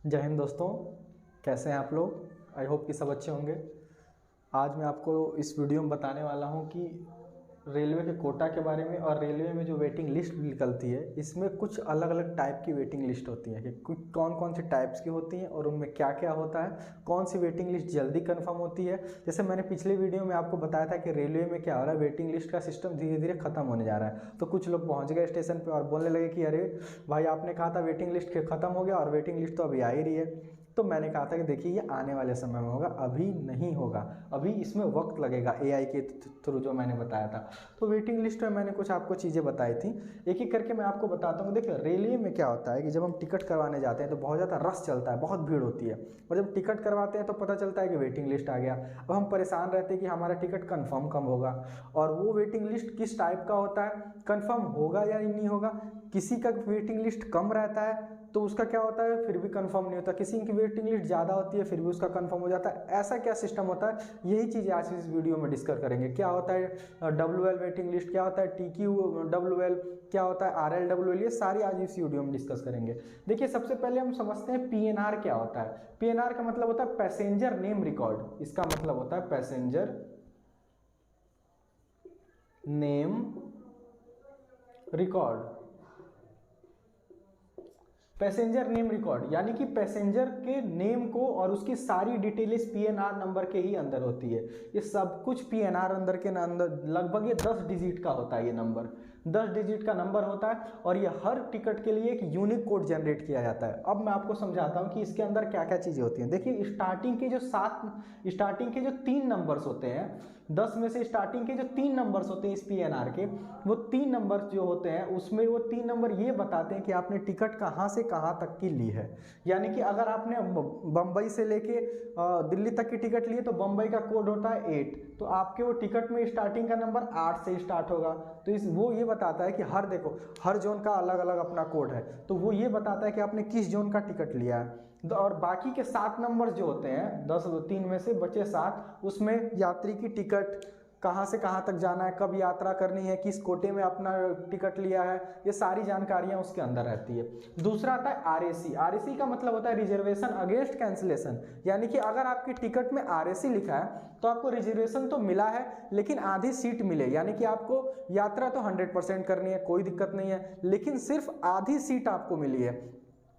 जय हिंद दोस्तों, कैसे हैं आप लोग। आई होप कि सब अच्छे होंगे। आज मैं आपको इस वीडियो में बताने वाला हूं कि रेलवे के कोटा के बारे में और रेलवे में जो वेटिंग लिस्ट निकलती है इसमें कुछ अलग अलग टाइप की वेटिंग लिस्ट होती है कि कौन कौन सी टाइप्स की होती हैं और उनमें क्या क्या होता है, कौन सी वेटिंग लिस्ट जल्दी कंफर्म होती है। जैसे मैंने पिछले वीडियो में आपको बताया था कि रेलवे में क्या हो रहा है, वेटिंग लिस्ट का सिस्टम धीरे धीरे खत्म होने जा रहा है। तो कुछ लोग पहुँच गए स्टेशन पर और बोलने लगे कि अरे भाई आपने कहा था वेटिंग लिस्ट खत्म हो गया और वेटिंग लिस्ट तो अभी आ ही रही है। तो मैंने कहा था कि देखिए ये आने वाले समय में होगा, अभी नहीं होगा, अभी इसमें वक्त लगेगा एआई के थ्रू जो मैंने बताया था। तो वेटिंग लिस्ट में मैंने कुछ आपको चीज़ें बताई थी, एक एक करके मैं आपको बताता हूँ। देखिए रेलवे में क्या होता है कि जब हम टिकट करवाने जाते हैं तो बहुत ज़्यादा रश चलता है, बहुत भीड़ होती है, और जब टिकट करवाते हैं तो पता चलता है कि वेटिंग लिस्ट आ गया। अब हम परेशान रहते हैं कि हमारा टिकट कन्फर्म कब होगा, और वो वेटिंग लिस्ट किस टाइप का होता है, कन्फर्म होगा या नहीं होगा। किसी का वेटिंग लिस्ट कम रहता है तो उसका क्या होता है फिर भी कंफर्म नहीं होता, किसी की वेटिंग लिस्ट ज़्यादा होती है फिर भी उसका कंफर्म हो जाता है। ऐसा क्या सिस्टम होता है, यही चीज़ें आज इस वीडियो में डिस्कस करेंगे। क्या होता है WL वेटिंग लिस्ट, क्या होता है TQWL, क्या होता है RLWL, ये सारी आज इस वीडियो में डिस्कस करेंगे। देखिए सबसे पहले हम समझते हैं PNR क्या होता है। PNR का मतलब होता है पैसेंजर नेम रिकॉर्ड। इसका मतलब होता है passenger name record. Passenger name record यानी कि पैसेंजर के नेम को और उसकी सारी डिटेल्स PNR नंबर के ही अंदर होती है। ये सब कुछ PNR अंदर के अंदर लगभग ये 10 डिजिट का होता है। ये नंबर 10 डिजिट का नंबर होता है और ये हर टिकट के लिए एक यूनिक कोड जनरेट किया जाता है। अब मैं आपको समझाता हूँ कि इसके अंदर क्या क्या चीज़ें होती हैं। देखिए स्टार्टिंग के जो 3 नंबर्स होते हैं, 10 में से स्टार्टिंग के जो 3 नंबर्स होते हैं इस PNR के, वो 3 नंबर जो होते हैं उसमें वो 3 नंबर ये बताते हैं कि आपने टिकट कहाँ से कहाँ तक की ली है। यानी कि अगर आपने बम्बई से लेके दिल्ली तक की टिकट ली है तो बम्बई का कोड होता है 8, तो आपके वो टिकट में स्टार्टिंग का नंबर 8 से स्टार्ट होगा। तो वो ये बताता है कि हर जोन का अलग अलग अपना कोड है, तो वो ये बताता है कि आपने किस जोन का टिकट लिया है। और बाकी के 7 नंबर जो होते हैं, 10 3 में से बचे 7, उसमें यात्री की टिकट, कहाँ से कहाँ तक जाना है, कब यात्रा करनी है, किस कोटे में अपना टिकट लिया है, ये सारी जानकारियां उसके अंदर रहती है। दूसरा आता है RAC। RAC का मतलब होता है रिजर्वेशन अगेंस्ट कैंसिलेशन। यानी कि अगर आपकी टिकट में RAC लिखा है तो आपको रिजर्वेशन तो मिला है लेकिन आधी सीट मिले, यानी कि आपको यात्रा तो 100% करनी है, कोई दिक्कत नहीं है, लेकिन सिर्फ आधी सीट आपको मिली है।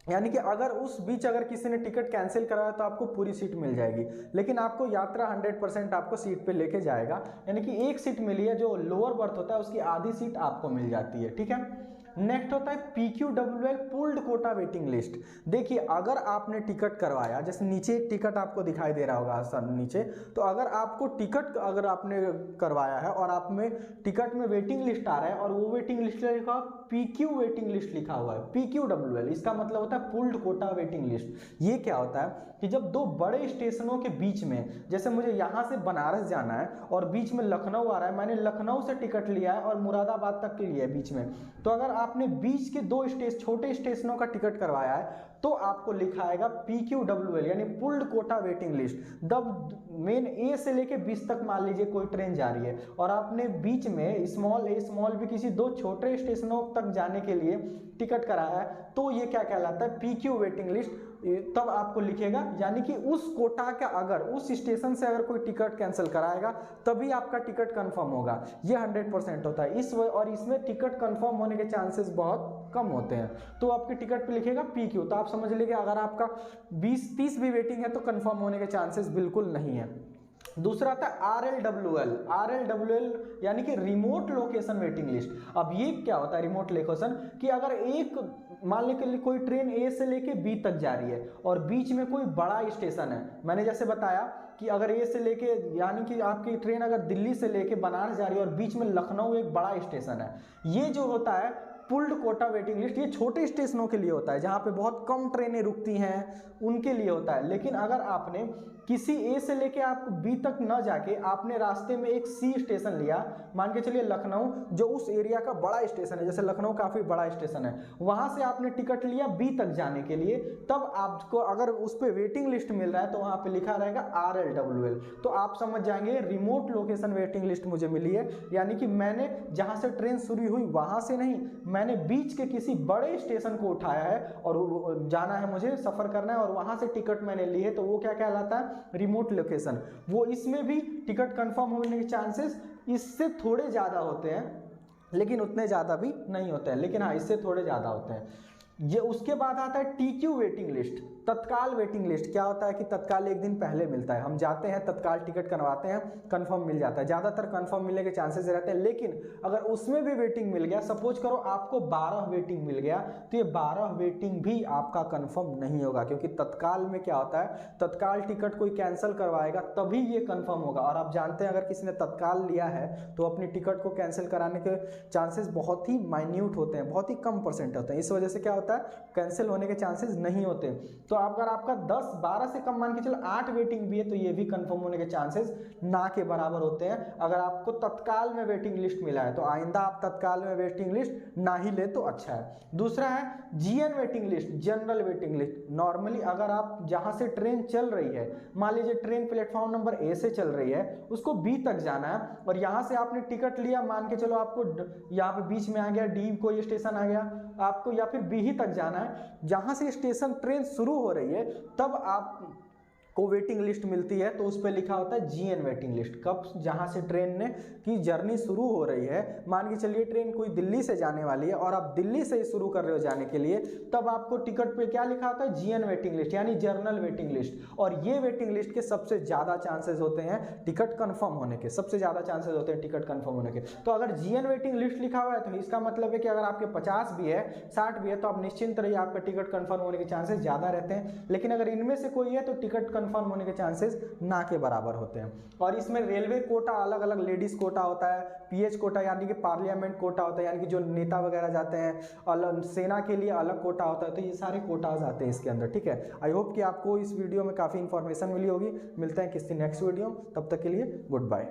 यानी कि अगर उस बीच अगर किसी ने टिकट कैंसिल कराया तो आपको पूरी सीट मिल जाएगी, लेकिन आपको यात्रा 100% आपको सीट पे लेके जाएगा। यानी कि एक सीट मिली है, जो लोअर बर्थ होता है उसकी आधी सीट आपको मिल जाती है। ठीक है। नेक्स्ट होता है PQWL pooled quota waiting list. देखिए अगर आपने टिकट करवाया, जैसे नीचे एक टिकट आपको दिखाई दे रहा होगा सर नीचे, तो अगर आपको टिकट अगर आपने करवाया है और आप में टिकट में वेटिंग लिस्ट आ रहा है और वो वेटिंग लिस्ट लिखा PQ वेटिंग लिस्ट लिखा हुआ है, PQWL, इसका मतलब होता है पुल्ड कोटा वेटिंग लिस्ट। ये क्या होता है कि जब 2 बड़े स्टेशनों के बीच में, जैसे मुझे यहाँ से बनारस जाना है और बीच में लखनऊ आ रहा है, मैंने लखनऊ से टिकट लिया है और मुरादाबाद तक के लिए बीच में, तो अगर आपने बीच के 2 छोटे स्टेशनों का टिकट करवाया है तो आपको लिखा आएगा PQWL यानी पुल्ड कोटा वेटिंग लिस्ट। जब मेन A से लेके 20 तक मान लीजिए कोई ट्रेन जा रही है और आपने बीच में स्मॉल भी किसी 2 छोटे स्टेशनों तक जाने के लिए टिकट कराया है तो ये क्या कहलाता है, PQ वेटिंग लिस्ट। तब आपको लिखेगा, यानी कि उस कोटा का अगर उस स्टेशन से अगर कोई टिकट कैंसिल कराएगा तभी आपका टिकट कंफर्म होगा। ये 100% होता है और इसमें टिकट कंफर्म होने के चांसेस बहुत कम होते हैं। तो आपके टिकट पे लिखेगा PQ, तो आप समझ लीजिए अगर आपका 20-30 भी वेटिंग है तो कंफर्म होने के चांसेस बिल्कुल नहीं है। दूसरा आता है RLWL यानी कि रिमोट लोकेशन वेटिंग लिस्ट। अब ये क्या होता है रिमोट लोकेशन, कि अगर एक मान लीजिए कोई ट्रेन A से लेके B तक जा रही है और बीच में कोई बड़ा स्टेशन है, मैंने जैसे बताया कि अगर A से लेके, यानी कि आपकी ट्रेन अगर दिल्ली से लेके बनारस जा रही है और बीच में लखनऊ एक बड़ा स्टेशन है, ये जो होता है पुल्ड कोटा वेटिंग लिस्ट, ये छोटे स्टेशनों के लिए होता है जहां पे बहुत कम ट्रेनें रुकती हैं उनके लिए होता है। लेकिन अगर आपने किसी A से लेके आप B तक न जाके आपने रास्ते में एक C स्टेशन लिया, मान के चलिए लखनऊ, जो उस एरिया का बड़ा स्टेशन है, जैसे लखनऊ काफी बड़ा स्टेशन है, वहां से आपने टिकट लिया B तक जाने के लिए, तब आपको अगर उस पर वेटिंग लिस्ट मिल रहा है तो वहां पे लिखा रहेगा RLWL। तो आप समझ जाएंगे रिमोट लोकेशन वेटिंग लिस्ट मुझे मिली है, यानी कि मैंने जहां से ट्रेन शुरू हुई वहां से नहीं, मैंने बीच के किसी बड़े स्टेशन को उठाया है और जाना है, मुझे सफर करना है और वहां से टिकट मैंने ली है, तो वो क्या कहलाता है, रिमोट लोकेशन। वो इसमें भी टिकट कंफर्म होने के चांसेस इससे थोड़े ज़्यादा होते हैं, लेकिन उतने ज़्यादा भी नहीं होते हैं, लेकिन हाँ इससे थोड़े ज़्यादा होते हैं। ये उसके बाद आता है टीक्यू वेटिंग लिस्ट, तत्काल वेटिंग लिस्ट। क्या होता है कि तत्काल एक दिन पहले मिलता है, हम जाते हैं तत्काल टिकट करवाते हैं, कंफर्म मिल जाता है, ज़्यादातर कंफर्म मिलने के चांसेस रहते हैं। लेकिन अगर उसमें भी वेटिंग मिल गया, सपोज करो आपको 12 वेटिंग मिल गया, तो ये 12 वेटिंग भी आपका कंफर्म नहीं होगा, क्योंकि तत्काल में क्या होता है, तत्काल टिकट कोई कैंसिल करवाएगा तभी ये कंफर्म होगा। और आप जानते हैं अगर किसी ने तत्काल लिया है तो अपनी टिकट को कैंसिल कराने के चांसेस बहुत ही माइन्यूट होते हैं, बहुत ही कम परसेंट होते हैं। इस वजह से क्या होता है, कैंसिल होने के चांसेस नहीं होते। तो अगर आपका 10-12 से कम मान के चलो 8 वेटिंग भी है, तो ये भी कंफर्म होने के चांसेस ना के बराबर होते हैं। अगर आपको तत्काल में वेटिंग लिस्ट मिला है तो आइंदा आप तत्काल में वेटिंग लिस्ट ना ही ले तो अच्छा है। दूसरा है GN waiting list, general waiting list. Normally अगर आप जहां से ट्रेन चल रही है, मान लीजिए ट्रेन प्लेटफॉर्म नंबर ए से चल रही है, उसको बी तक जाना है और यहां से आपने टिकट लिया, मान के चलो आपको यहाँ पे बीच में आ गया डी कोई स्टेशन आ गया आपको, या फिर बी ही तक जाना है, जहां से स्टेशन ट्रेन शुरू हो रही है तब आप को वेटिंग लिस्ट मिलती है, तो उस पर लिखा होता है जीएन वेटिंग लिस्ट। कब, जहां से ट्रेन ने की जर्नी शुरू हो रही है, मान के चलिए ट्रेन कोई दिल्ली से जाने वाली है और आप दिल्ली से ही शुरू कर रहे हो जाने के लिए, तब आपको टिकट पे क्या लिखा होता है, जीएन वेटिंग लिस्ट यानी जर्नल वेटिंग लिस्ट। और ये वेटिंग लिस्ट के सबसे ज्यादा चांसेस होते हैं टिकट कंफर्म होने के, सबसे ज्यादा चांसेस होते हैं टिकट कंफर्म होने के। तो अगर जीएन वेटिंग लिस्ट लिखा हुआ है तो इसका मतलब है कि अगर आपके 50 भी है, 60 भी है, तो आप निश्चिंत रहिए, आपका टिकट कंफर्म होने के चांसेस ज्यादा रहते हैं। लेकिन अगर इनमें से कोई है तो टिकट कंफर्म होने के चांसेस ना के बराबर होते हैं। और इसमें रेलवे कोटा अलग अलग, लेडीज कोटा होता है, पीएच कोटा यानी कि पार्लियामेंट कोटा होता है, यानी कि जो नेता वगैरह जाते हैं, अलग सेना के लिए अलग कोटा होता है। तो ये सारे कोटाज आते हैं इसके अंदर, ठीक है। आई होप कि आपको इस वीडियो में काफ़ी इंफॉर्मेशन मिली होगी। मिलते हैं किसी नेक्स्ट वीडियो, तब तक के लिए गुड बाय।